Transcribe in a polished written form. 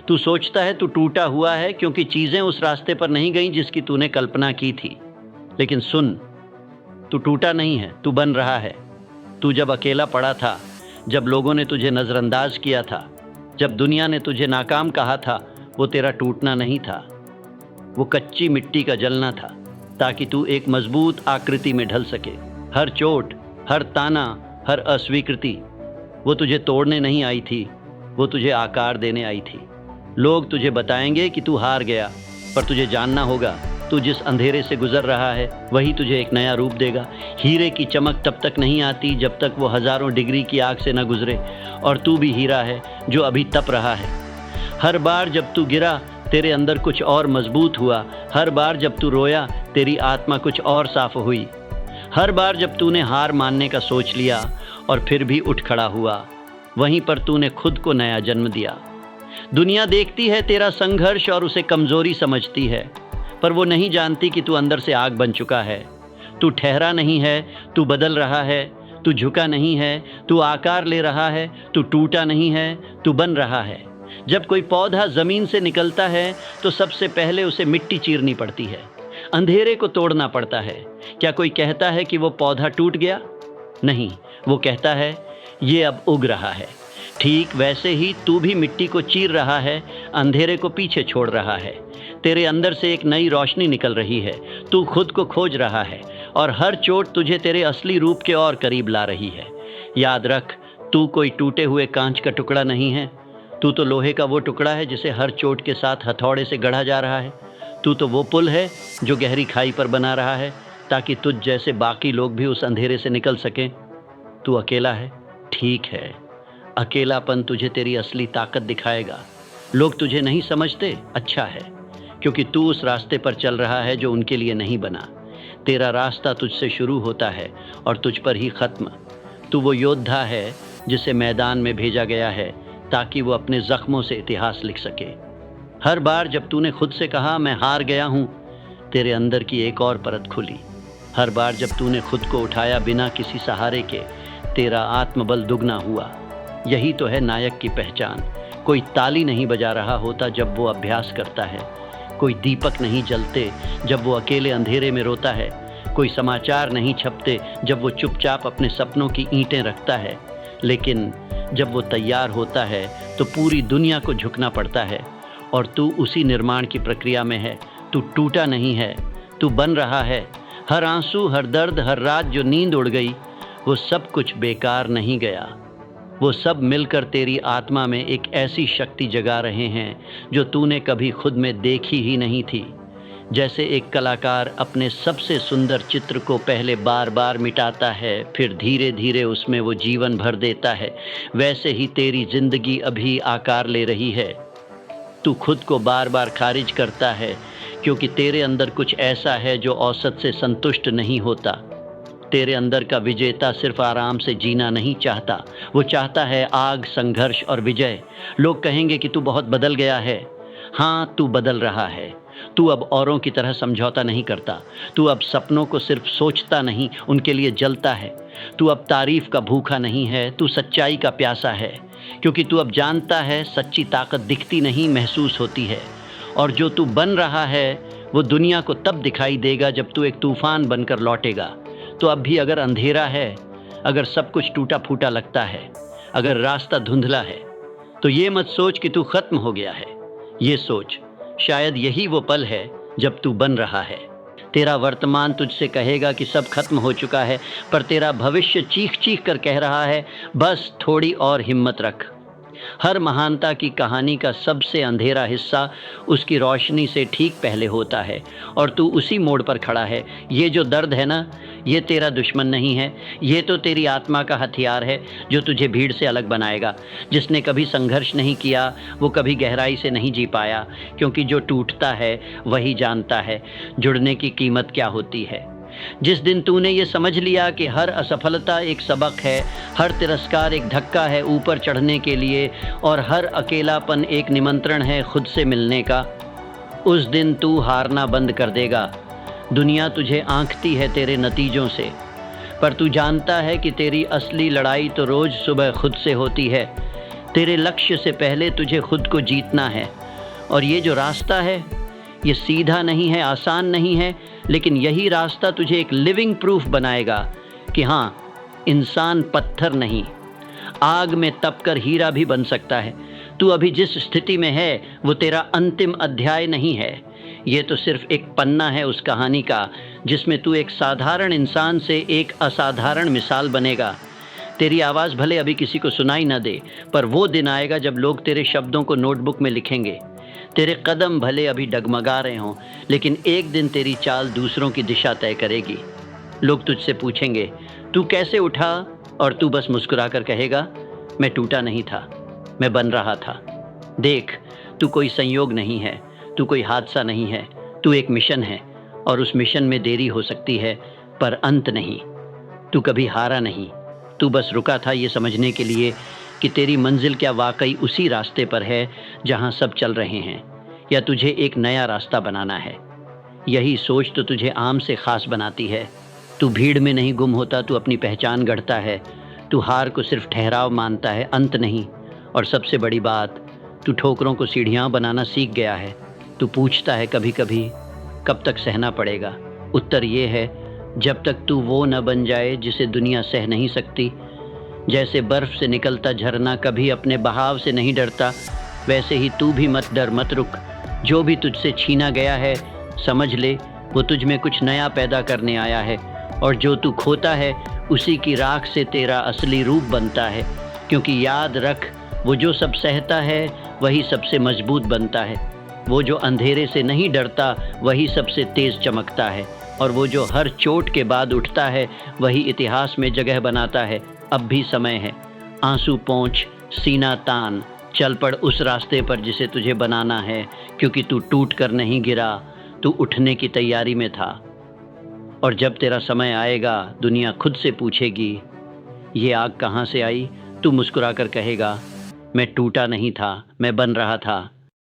तू सोचता है तू टूटा हुआ है क्योंकि चीज़ें उस रास्ते पर नहीं गईं जिसकी तूने कल्पना की थी। लेकिन सुन, तू टूटा नहीं है, तू बन रहा है। तू जब अकेला पड़ा था, जब लोगों ने तुझे नज़रअंदाज किया था, जब दुनिया ने तुझे नाकाम कहा था, वो तेरा टूटना नहीं था, वो कच्ची मिट्टी का जलना था, ताकि तू एक मजबूत आकृति में ढल सके। हर चोट, हर ताना, हर अस्वीकृति वो तुझे तोड़ने नहीं आई थी, वो तुझे आकार देने आई थी। लोग तुझे बताएंगे कि तू हार गया, पर तुझे जानना होगा तू जिस अंधेरे से गुजर रहा है वही तुझे एक नया रूप देगा। हीरे की चमक तब तक नहीं आती जब तक वो हज़ारों डिग्री की आग से न गुजरे, और तू भी हीरा है जो अभी तप रहा है। हर बार जब तू गिरा तेरे अंदर कुछ और मजबूत हुआ। हर बार जब तू रोया तेरी आत्मा कुछ और साफ हुई। हर बार जब तूने हार मानने का सोच लिया और फिर भी उठ खड़ा हुआ, वहीं पर तूने खुद को नया जन्म दिया। दुनिया देखती है तेरा संघर्ष और उसे कमज़ोरी समझती है, पर वो नहीं जानती कि तू अंदर से आग बन चुका है। तू ठहरा नहीं है, तू बदल रहा है। तू झुका नहीं है, तू आकार ले रहा है। तू टूटा नहीं है, तू बन रहा है। जब कोई पौधा ज़मीन से निकलता है तो सबसे पहले उसे मिट्टी चीरनी पड़ती है, अंधेरे को तोड़ना पड़ता है। क्या कोई कहता है कि वो पौधा टूट गया? नहीं, वो कहता है ये अब उग रहा है। ठीक वैसे ही तू भी मिट्टी को चीर रहा है, अंधेरे को पीछे छोड़ रहा है। तेरे अंदर से एक नई रोशनी निकल रही है। तू खुद को खोज रहा है और हर चोट तुझे तेरे असली रूप के और करीब ला रही है। याद रख, तू कोई टूटे हुए कांच का टुकड़ा नहीं है। तू तो लोहे का वो टुकड़ा है जिसे हर चोट के साथ हथौड़े से गढ़ा जा रहा है। तू तो वो पुल है जो गहरी खाई पर बना रहा है ताकि तुझ जैसे बाकी लोग भी उस अंधेरे से निकल सकें। तू अकेला है, ठीक है। अकेलापन तुझे तेरी असली ताकत दिखाएगा। लोग तुझे नहीं समझते, अच्छा है, क्योंकि तू उस रास्ते पर चल रहा है जो उनके लिए नहीं बना। तेरा रास्ता तुझसे शुरू होता है और तुझ पर ही ख़त्म। तू वो योद्धा है जिसे मैदान में भेजा गया है ताकि वो अपने ज़ख्मों से इतिहास लिख सके। हर बार जब तूने खुद से कहा मैं हार गया हूँ, तेरे अंदर की एक और परत खुली। हर बार जब तूने खुद को उठाया बिना किसी सहारे के, तेरा आत्मबल दुगना हुआ। यही तो है नायक की पहचान। कोई ताली नहीं बजा रहा होता जब वो अभ्यास करता है, कोई दीपक नहीं जलते जब वो अकेले अंधेरे में रोता है, कोई समाचार नहीं छपते जब वो चुपचाप अपने सपनों की ईंटें रखता है। लेकिन जब वो तैयार होता है तो पूरी दुनिया को झुकना पड़ता है, और तू उसी निर्माण की प्रक्रिया में है। तू टूटा नहीं है, तू बन रहा है। हर आंसू, हर दर्द, हर रात जो नींद उड़ गई, वो सब कुछ बेकार नहीं गया। वो सब मिलकर तेरी आत्मा में एक ऐसी शक्ति जगा रहे हैं जो तूने कभी खुद में देखी ही नहीं थी। जैसे एक कलाकार अपने सबसे सुंदर चित्र को पहले बार बार मिटाता है, फिर धीरे धीरे उसमें वो जीवन भर देता है, वैसे ही तेरी जिंदगी अभी आकार ले रही है। तू खुद को बार बार खारिज करता है क्योंकि तेरे अंदर कुछ ऐसा है जो औसत से संतुष्ट नहीं होता। तेरे अंदर का विजेता सिर्फ आराम से जीना नहीं चाहता, वो चाहता है आग, संघर्ष और विजय। लोग कहेंगे कि तू बहुत बदल गया है। हाँ, तू बदल रहा है। तू अब औरों की तरह समझौता नहीं करता। तू अब सपनों को सिर्फ सोचता नहीं, उनके लिए जलता है। तू अब तारीफ का भूखा नहीं है, तू सच्चाई का प्यासा है। क्योंकि तू अब जानता है सच्ची ताकत दिखती नहीं, महसूस होती है। और जो तू बन रहा है वो दुनिया को तब दिखाई देगा जब तू एक तूफान बनकर लौटेगा। तो अब भी अगर अंधेरा है, अगर सब कुछ टूटा फूटा लगता है, अगर रास्ता धुंधला है, तो ये मत सोच कि तू खत्म हो गया है। ये सोच, शायद यही वो पल है जब तू बन रहा है। तेरा वर्तमान तुझसे कहेगा कि सब खत्म हो चुका है, पर तेरा भविष्य चीख चीख कर कह रहा है बस थोड़ी और हिम्मत रख। हर महानता की कहानी का सबसे अंधेरा हिस्सा उसकी रोशनी से ठीक पहले होता है, और तू उसी मोड़ पर खड़ा है। ये जो दर्द है ना, ये तेरा दुश्मन नहीं है, ये तो तेरी आत्मा का हथियार है जो तुझे भीड़ से अलग बनाएगा। जिसने कभी संघर्ष नहीं किया वो कभी गहराई से नहीं जी पाया, क्योंकि जो टूटता है वही जानता है जुड़ने की कीमत क्या होती है। जिस दिन तूने ये समझ लिया कि हर असफलता एक सबक है, हर तिरस्कार एक धक्का है ऊपर चढ़ने के लिए, और हर अकेलापन एक निमंत्रण है खुद से मिलने का, उस दिन तू हारना बंद कर देगा। दुनिया तुझे आंकती है तेरे नतीजों से, पर तू जानता है कि तेरी असली लड़ाई तो रोज़ सुबह खुद से होती है। तेरे लक्ष्य से पहले तुझे खुद को जीतना है। और ये जो रास्ता है, ये सीधा नहीं है, आसान नहीं है, लेकिन यही रास्ता तुझे एक लिविंग प्रूफ बनाएगा कि हाँ, इंसान पत्थर नहीं, आग में तपकर हीरा भी बन सकता है। तू अभी जिस स्थिति में है वो तेरा अंतिम अध्याय नहीं है। ये तो सिर्फ एक पन्ना है उस कहानी का, जिसमें तू एक साधारण इंसान से एक असाधारण मिसाल बनेगा। तेरी आवाज़ भले अभी किसी को सुनाई न दे, पर वो दिन आएगा जब लोग तेरे शब्दों को नोटबुक में लिखेंगे। तेरे कदम भले अभी डगमगा रहे हों, लेकिन एक दिन तेरी चाल दूसरों की दिशा तय करेगी। लोग तुझसे पूछेंगे, तू कैसे उठा? और तू बस मुस्कुराकर कहेगा, मैं टूटा नहीं था, मैं बन रहा था। देख, तू कोई संयोग नहीं है, तू कोई हादसा नहीं है, तू एक मिशन है। और उस मिशन में देरी हो सकती है, पर अंत नहीं। तू कभी हारा नहीं, तू बस रुका था ये समझने के लिए कि तेरी मंजिल क्या वाकई उसी रास्ते पर है जहाँ सब चल रहे हैं, या तुझे एक नया रास्ता बनाना है। यही सोच तो तुझे आम से ख़ास बनाती है। तू भीड़ में नहीं गुम होता, तू अपनी पहचान गढ़ता है। तू हार को सिर्फ ठहराव मानता है, अंत नहीं। और सबसे बड़ी बात, तू ठोकरों को सीढ़ियाँ बनाना सीख गया है। तू पूछता है कभी कभी, कब तक सहना पड़ेगा? उत्तर ये है, जब तक तू वो न बन जाए जिसे दुनिया सह नहीं सकती। जैसे बर्फ़ से निकलता झरना कभी अपने बहाव से नहीं डरता, वैसे ही तू भी मत डर, मत रुक। जो भी तुझसे छीना गया है, समझ ले वो तुझ में कुछ नया पैदा करने आया है। और जो तू खोता है, उसी की राख से तेरा असली रूप बनता है। क्योंकि याद रख, वो जो सब सहता है वही सबसे मजबूत बनता है। वो जो अंधेरे से नहीं डरता वही सबसे तेज़ चमकता है। और वो जो हर चोट के बाद उठता है वही इतिहास में जगह बनाता है। अब भी समय है, आंसू पोंछ, सीना तान, चल पड़ उस रास्ते पर जिसे तुझे बनाना है। क्योंकि तू टूट कर नहीं गिरा, तू उठने की तैयारी में था। और जब तेरा समय आएगा, दुनिया खुद से पूछेगी, ये आग कहाँ से आई? तू मुस्कुराकर कहेगा, मैं टूटा नहीं था, मैं बन रहा था।